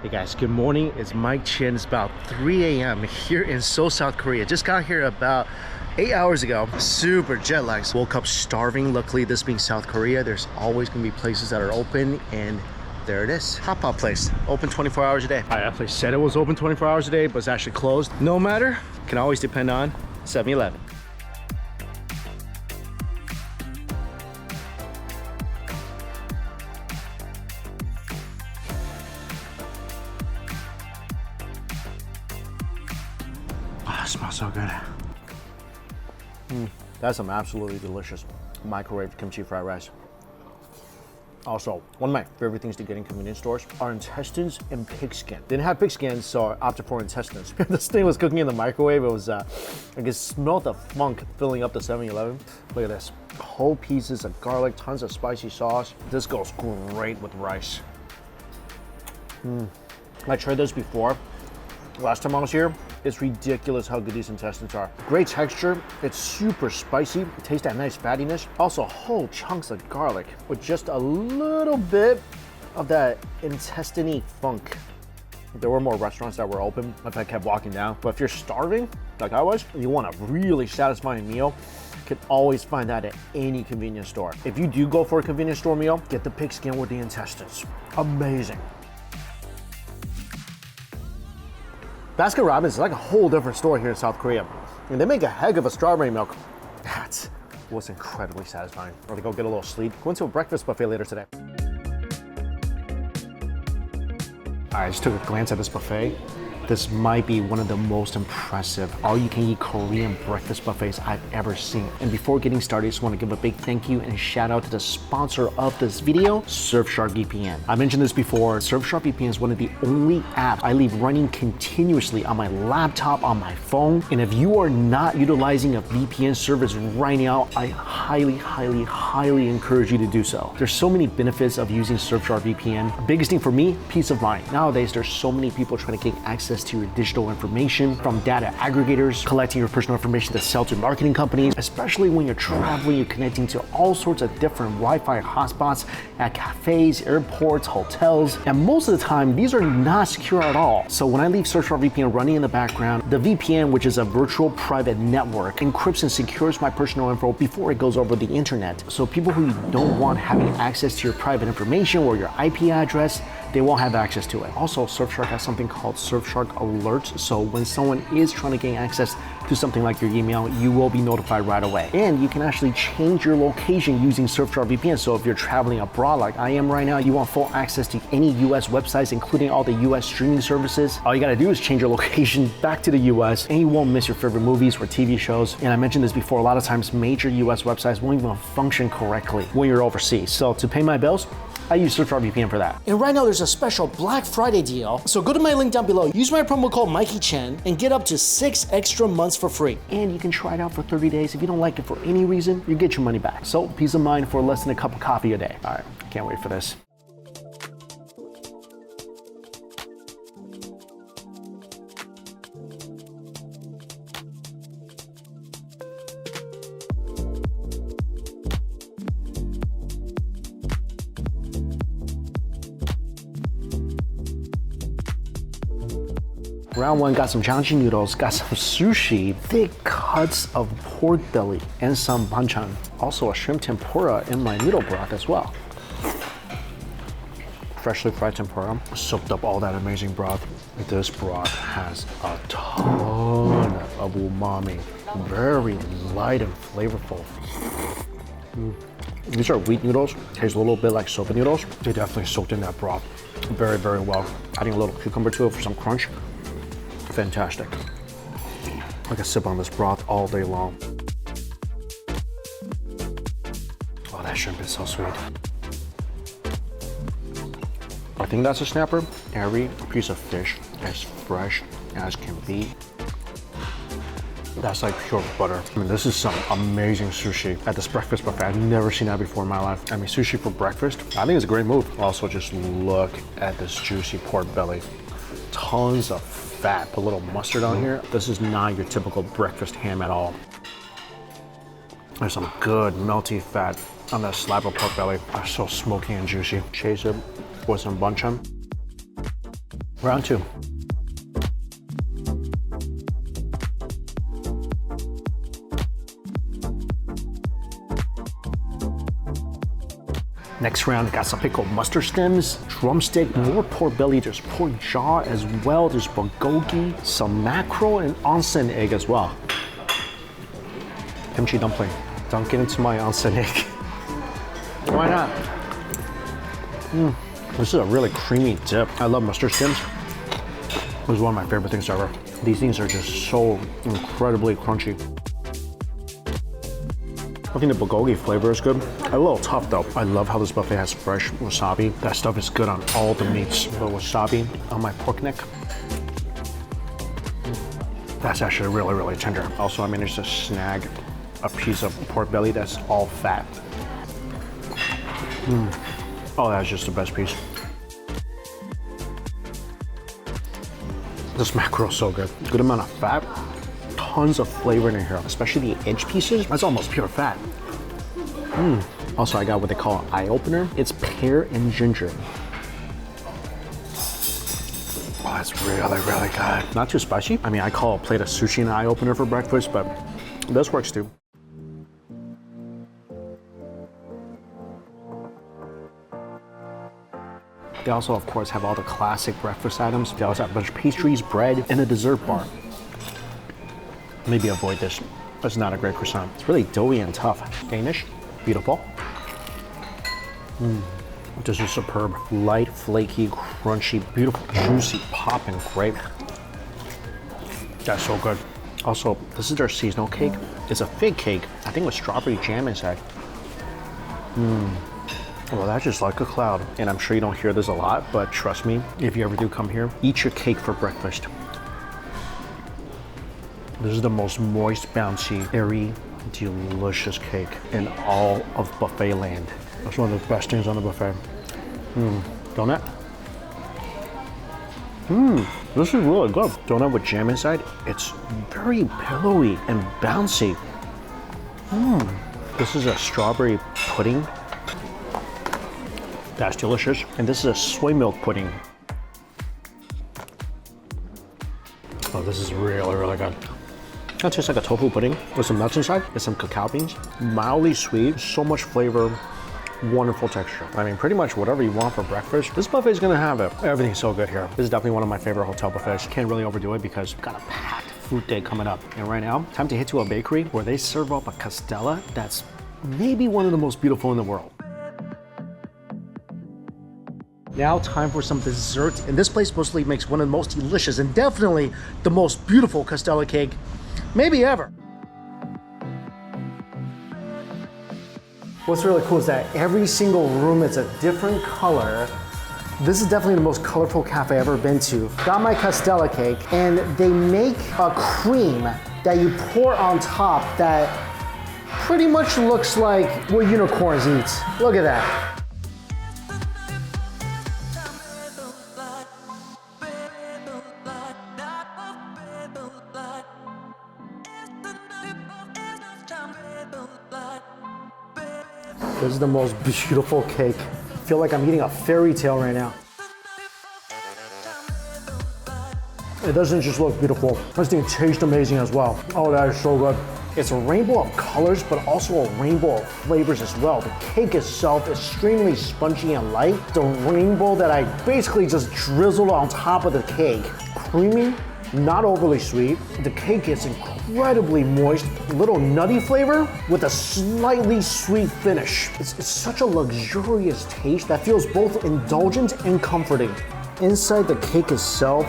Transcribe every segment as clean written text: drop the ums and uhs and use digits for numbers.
Hey guys, good morning. It's Mike Chin. It's about 3 a.m. here in Seoul, South Korea. Just got here about 8 hours ago. Super jet lagged. Woke up starving. Luckily, this being South Korea, there's always gonna be places that are open, and there it is. Hot pot place, open 24 hours a day. I actually said it was open 24 hours a day, but it's actually closed. No matter, can always depend on 7-Eleven. Oh, it smells so good. That's some absolutely delicious microwave kimchi fried rice. Also, one of my favorite things to get in convenience stores are intestines and pig skin. Didn't have pig skin, so I opted for intestines. This thing was cooking in the microwave. It was, I could smell the funk filling up the 7-Eleven. Look at this. Whole pieces of garlic, tons of spicy sauce. This goes great with rice. I tried this before. Last time I was here, it's ridiculous how good these intestines are. Great texture, it's super spicy, it tastes that nice fattiness. Also whole chunks of garlic with just a little bit of that intestine-y funk. If there were more restaurants that were open, if I kept walking down. But if you're starving, like I was, and you want a really satisfying meal, you can always find that at any convenience store. If you do go for a convenience store meal, get the pig skin with the intestines. Amazing. Baskin-Robbins is like a whole different store here in South Korea. And they make a heck of a strawberry milk. That was incredibly satisfying. I'm gonna go get a little sleep. Going to a breakfast buffet later today. I just took a glance at this buffet. This might be one of the most impressive all-you-can-eat Korean breakfast buffets I've ever seen. And before getting started, I just want to give a big thank you and shout out to the sponsor of this video, Surfshark VPN. I mentioned this before, Surfshark VPN is one of the only apps I leave running continuously on my laptop, on my phone. And if you are not utilizing a VPN service right now, I highly, highly, highly encourage you to do so. There's so many benefits of using Surfshark VPN. The biggest thing for me, peace of mind. Nowadays, there's so many people trying to gain access to your digital information from data aggregators, collecting your personal information to sell to marketing companies, especially when you're traveling, you're connecting to all sorts of different Wi-Fi hotspots at cafes, airports, hotels, and most of the time, these are not secure at all. So when I leave Surfshark VPN running in the background, the VPN, which is a virtual private network, encrypts and secures my personal info before it goes over the internet. So people who don't want having access to your private information or your IP address, they won't have access to it. Also, Surfshark has something called Surfshark Alerts. So when someone is trying to gain access to something like your email, you will be notified right away. And you can actually change your location using Surfshark VPN. So if you're traveling abroad like I am right now, you want full access to any US websites, including all the US streaming services, all you gotta do is change your location back to the US and you won't miss your favorite movies or TV shows. And I mentioned this before, a lot of times major US websites won't even function correctly when you're overseas. So to pay my bills, I use Surfshark VPN for that. And right now there's a special Black Friday deal. So go to my link down below, use my promo code MikeyChen and get up to 6 extra months for free. And you can try it out for 30 days. If you don't like it for any reason, you get your money back. So peace of mind for less than a cup of coffee a day. All right, can't wait for this. Round one, got some Jung-gu noodles, got some sushi, thick cuts of pork belly, and some banchan. Also a shrimp tempura in my noodle broth as well. Freshly fried tempura, soaked up all that amazing broth. This broth has a ton of umami, very light and flavorful. These are wheat noodles, taste a little bit like soba noodles. They definitely soaked in that broth very, very well. Adding a little cucumber to it for some crunch. Fantastic. I can sip on this broth all day long. Oh, that shrimp is so sweet. I think that's a snapper. Every piece of fish as fresh as can be. That's like pure butter. I mean, this is some amazing sushi at this breakfast buffet. I've never seen that before in my life. I mean, sushi for breakfast, I think it's a great move. Also, just look at this juicy pork belly. Tons of fat, put a little mustard on here. This is not your typical breakfast ham at all. There's some good melty fat on that slab of pork belly. It's so smoky and juicy. Chase it with some banchan. Round two. Next round, I got some pickled mustard stems, drumstick, more pork belly, there's pork jaw as well, there's bulgogi, some mackerel, and onsen egg as well. Kimchi dumpling. Dunk it into my onsen egg. Why not? This is a really creamy dip. I love mustard stems. This is one of my favorite things ever. These things are just so incredibly crunchy. I think the bulgogi flavor is good. A little tough though. I love how this buffet has fresh wasabi. That stuff is good on all the meats. The wasabi on my pork neck. That's actually really, really tender. Also, I managed to snag a piece of pork belly that's all fat. Oh, that's just the best piece. This mackerel is so good. Good amount of fat. Tons of flavor in here, especially the edge pieces. That's almost pure fat. Also, I got what they call an eye opener. It's pear and ginger. Oh, that's really, really good. Not too spicy. I mean, I call a plate of sushi an eye opener for breakfast, but this works too. They also, of course, have all the classic breakfast items. They also have a bunch of pastries, bread, and a dessert bar. Maybe avoid this. It's not a great croissant. It's really doughy and tough. Danish, beautiful. This is superb. Light, flaky, crunchy, beautiful, juicy, popping, great. That's so good. Also, this is their seasonal cake. It's a fig cake, I think with strawberry jam inside. Well, that's just like a cloud. And I'm sure you don't hear this a lot, but trust me, if you ever do come here, eat your cake for breakfast. This is the most moist, bouncy, airy, delicious cake in all of buffet land. That's one of the best things on the buffet. Donut. This is really good. Donut with jam inside. It's very pillowy and bouncy. This is a strawberry pudding. That's delicious. And this is a soy milk pudding. Oh, this is really, really good. That tastes like a tofu pudding with some nuts inside and some cacao beans. Mildly sweet, so much flavor, wonderful texture. I mean, pretty much whatever you want for breakfast, this buffet is gonna have it. Everything's so good here. This is definitely one of my favorite hotel buffets. Can't really overdo it because we've got a packed food day coming up. And right now, time to head to a bakery where they serve up a castella that's maybe one of the most beautiful in the world. Now time for some dessert. And this place supposedly makes one of the most delicious and definitely the most beautiful castella cake maybe ever. What's really cool is that every single room is a different color. This is definitely the most colorful cafe I've ever been to. Got my castella cake, and they make a cream that you pour on top that pretty much looks like what unicorns eat. Look at that. This is the most beautiful cake. I feel like I'm eating a fairy tale right now. It doesn't just look beautiful, this thing tastes amazing as well. Oh, that is so good. It's a rainbow of colors, but also a rainbow of flavors as well. The cake itself is extremely spongy and light. The rainbow that I basically just drizzled on top of the cake. Creamy, not overly sweet. The cake is incredibly moist, a little nutty flavor with a slightly sweet finish. It's such a luxurious taste that feels both indulgent and comforting. Inside the cake itself,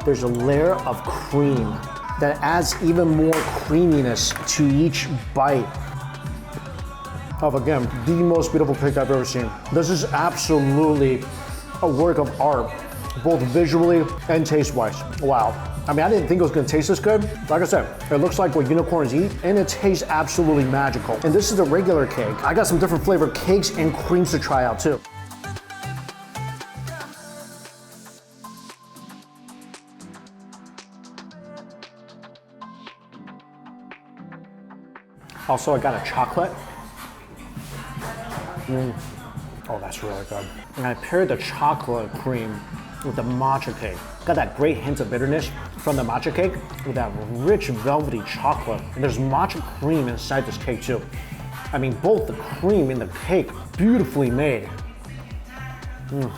there's a layer of cream that adds even more creaminess to each bite of, again, the most beautiful cake I've ever seen. This is absolutely a work of art, both visually and taste-wise. Wow. I mean, I didn't think it was gonna taste this good. Like I said, it looks like what unicorns eat, and it tastes absolutely magical. And this is the regular cake. I got some different flavored cakes and creams to try out too. Also, I got a chocolate. Oh, that's really good. And I paired the chocolate cream with the matcha cake. Got that great hint of bitterness from the matcha cake with that rich velvety chocolate. And there's matcha cream inside this cake too. I mean, both the cream and the cake, beautifully made.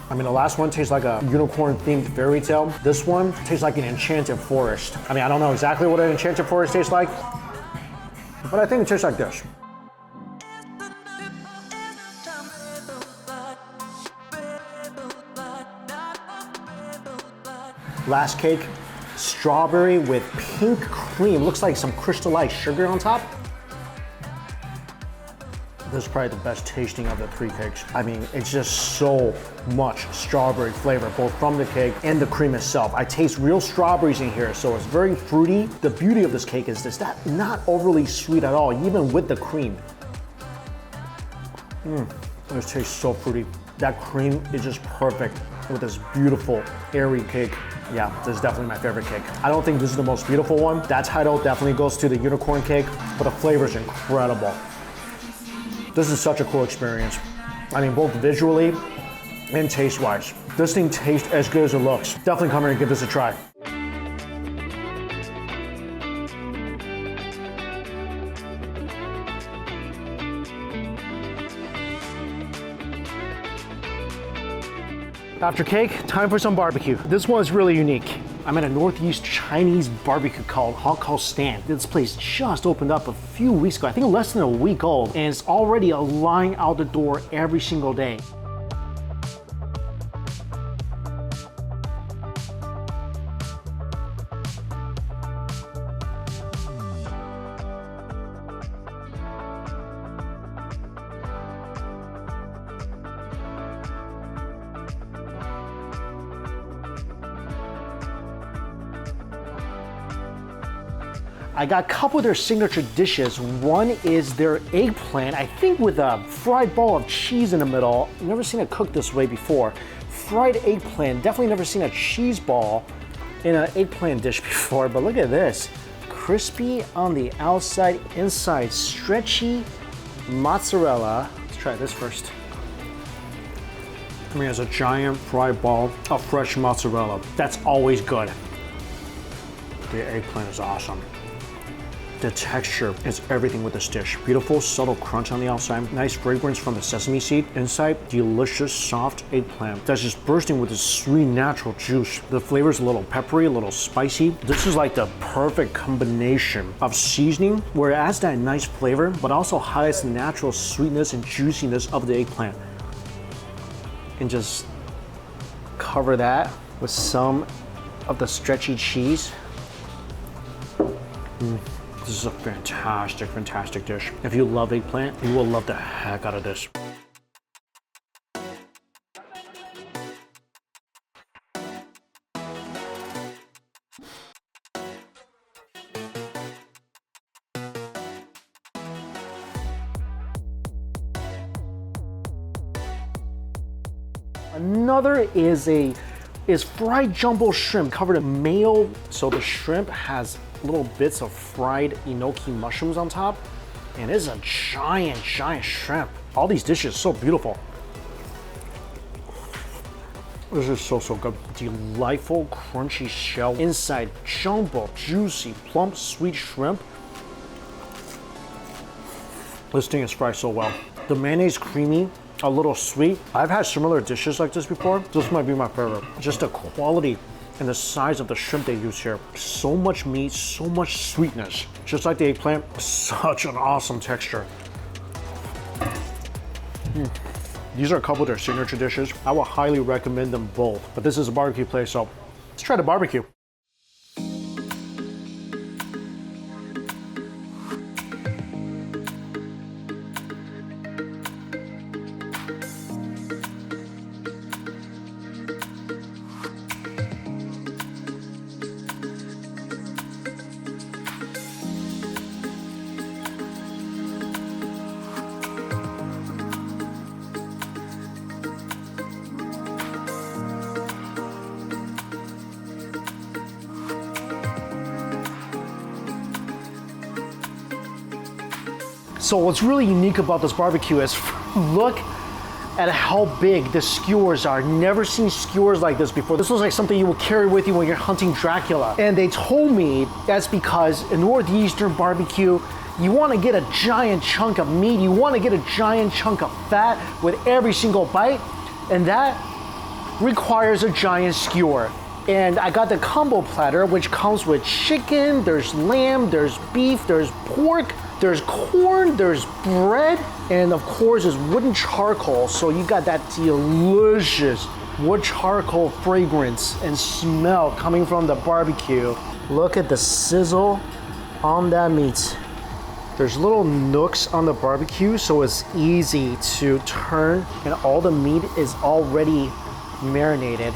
I mean, the last one tastes like a unicorn-themed fairy tale. This one tastes like an enchanted forest. I mean, I don't know exactly what an enchanted forest tastes like, but I think it tastes like this. Last cake, strawberry with pink cream. Looks like some crystallized sugar on top. This is probably the best tasting of the 3 cakes. I mean, it's just so much strawberry flavor, both from the cake and the cream itself. I taste real strawberries in here, so it's very fruity. The beauty of this cake is this, that not overly sweet at all, even with the cream. This tastes so fruity. That cream is just perfect with this beautiful, airy cake. Yeah, this is definitely my favorite cake. I don't think this is the most beautiful one. That title definitely goes to the unicorn cake, but the flavor is incredible. This is such a cool experience. I mean, both visually and taste-wise. This thing tastes as good as it looks. Definitely come here and give this a try. After cake, time for some barbecue. This one is really unique. I'm at a Northeast Chinese barbecue called Hao Kao Stan. This place just opened up a few weeks ago, I think less than a week old, and it's already a line out the door every single day. I got a couple of their signature dishes. One is their eggplant, I think with a fried ball of cheese in the middle. Never seen it cooked this way before. Fried eggplant, definitely never seen a cheese ball in an eggplant dish before, but look at this. Crispy on the outside, inside stretchy mozzarella. Let's try this first. I mean, it's a giant fried ball of fresh mozzarella. That's always good. The eggplant is awesome. The texture is everything with this dish. Beautiful, subtle crunch on the outside. Nice fragrance from the sesame seed. Inside, delicious, soft eggplant that's just bursting with this sweet, natural juice. The flavor is a little peppery, a little spicy. This is like the perfect combination of seasoning where it adds that nice flavor, but also highlights the natural sweetness and juiciness of the eggplant. And just cover that with some of the stretchy cheese. This is a fantastic, fantastic dish. If you love eggplant, you will love the heck out of this. Another is fried jumbo shrimp covered in mayo. So the shrimp has little bits of fried enoki mushrooms on top, and it's a giant, giant shrimp. All these dishes so beautiful. This is so, so good. Delightful, crunchy shell inside jumbo, juicy, plump, sweet shrimp. This thing is fried so well. The mayonnaise creamy, a little sweet. I've had similar dishes like this before. This might be my favorite. Just the quality and the size of the shrimp they use here. So much meat, so much sweetness. Just like the eggplant, such an awesome texture. These are a couple of their signature dishes. I would highly recommend them both, but this is a barbecue place, so let's try the barbecue. So what's really unique about this barbecue is, look at how big the skewers are. Never seen skewers like this before. This looks like something you will carry with you when you're hunting Dracula. And they told me that's because in Northeastern barbecue, you want to get a giant chunk of meat, you want to get a giant chunk of fat with every single bite, and that requires a giant skewer. And I got the combo platter, which comes with chicken, there's lamb, there's beef, there's pork, there's corn, there's bread, and of course there's wooden charcoal. So you got that delicious wood charcoal fragrance and smell coming from the barbecue. Look at the sizzle on that meat. There's little nooks on the barbecue, so it's easy to turn, and all the meat is already marinated.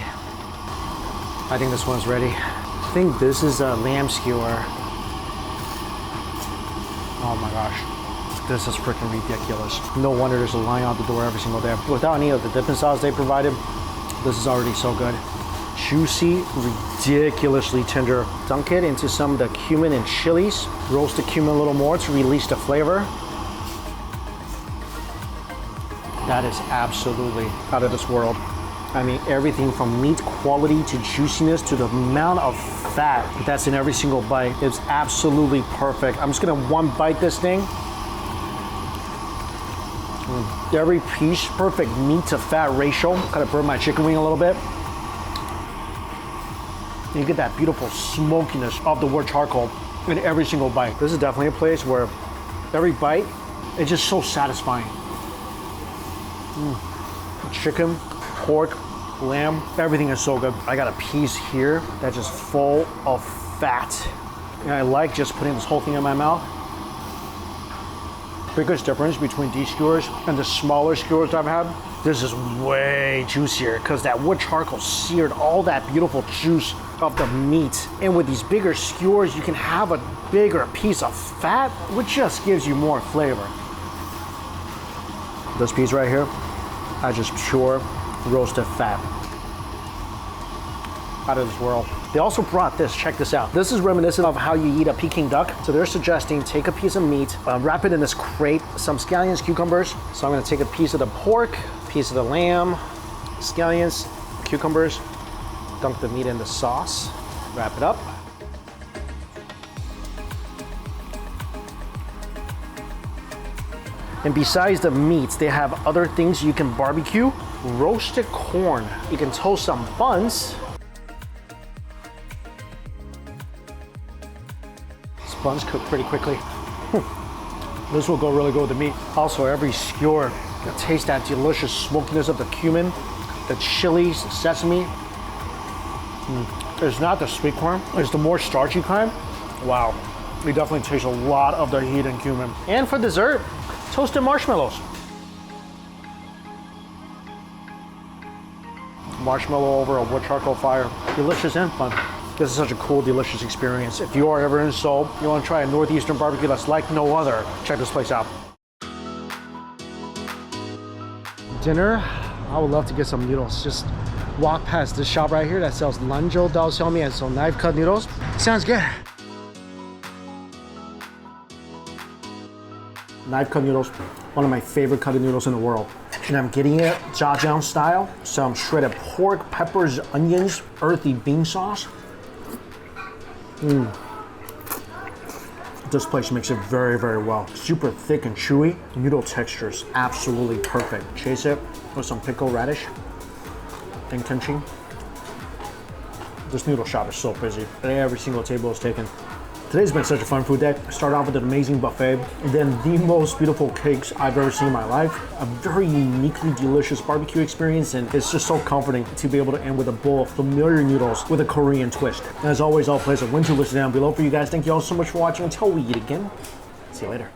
I think this one's ready. I think this is a lamb skewer. Oh my gosh, this is freaking ridiculous. No wonder there's a line out the door every single day. Without any of the dipping sauce they provided, this is already so good. Juicy, ridiculously tender. Dunk it into some of the cumin and chilies. Roast the cumin a little more to release the flavor. That is absolutely out of this world. I mean, everything from meat quality to juiciness to the amount of fat that's in every single bite is absolutely perfect. I'm just gonna one bite this thing. Every piece, perfect meat to fat ratio. Gotta burn my chicken wing a little bit. You get that beautiful smokiness of the wood charcoal in every single bite. This is definitely a place where every bite is just so satisfying. Chicken, pork, lamb, everything is so good. I got a piece here that's just full of fat. And I like just putting this whole thing in my mouth. Biggest difference between these skewers and the smaller skewers I've had, this is way juicier because that wood charcoal seared all that beautiful juice of the meat. And with these bigger skewers, you can have a bigger piece of fat, which just gives you more flavor. This piece right here, I just pure roasted fat. Out of this world. They also brought this, check this out. This is reminiscent of how you eat a Peking duck. So they're suggesting take a piece of meat, wrap it in this crepe, some scallions, cucumbers. So I'm gonna take a piece of the pork, piece of the lamb, scallions, cucumbers, dunk the meat in the sauce, wrap it up. And besides the meats, they have other things you can barbecue. Roasted corn. You can toast some buns. These buns cook pretty quickly. This will go really good with the meat. Also, every skewer, you taste that delicious smokiness of the cumin, the chilies, the sesame. It's not the sweet corn, it's the more starchy kind. Wow, you definitely taste a lot of the heat and cumin. And for dessert, toasted marshmallows. Marshmallow over a wood charcoal fire. Delicious and fun. This is such a cool, delicious experience. If you are ever in Seoul, you want to try a Northeastern barbecue that's like no other, check this place out. Dinner, I would love to get some noodles. Just walk past this shop right here that sells lanzhou dao xiaomi and some knife cut noodles. Sounds good. Knife cut noodles, one of my favorite cut noodles in the world. And I'm getting it jjajang style. Some shredded pork, peppers, onions, earthy bean sauce. This place makes it very, very well. Super thick and chewy. Noodle texture is absolutely perfect. Chase it with some pickled radish and kimchi. This noodle shop is so busy. Every single table is taken. Today's been such a fun food day. I started off with an amazing buffet, and then the most beautiful cakes I've ever seen in my life. A very uniquely delicious barbecue experience, and it's just so comforting to be able to end with a bowl of familiar noodles with a Korean twist. And as always, I'll place a link to list down below for you guys. Thank you all so much for watching. Until we eat again, see you later.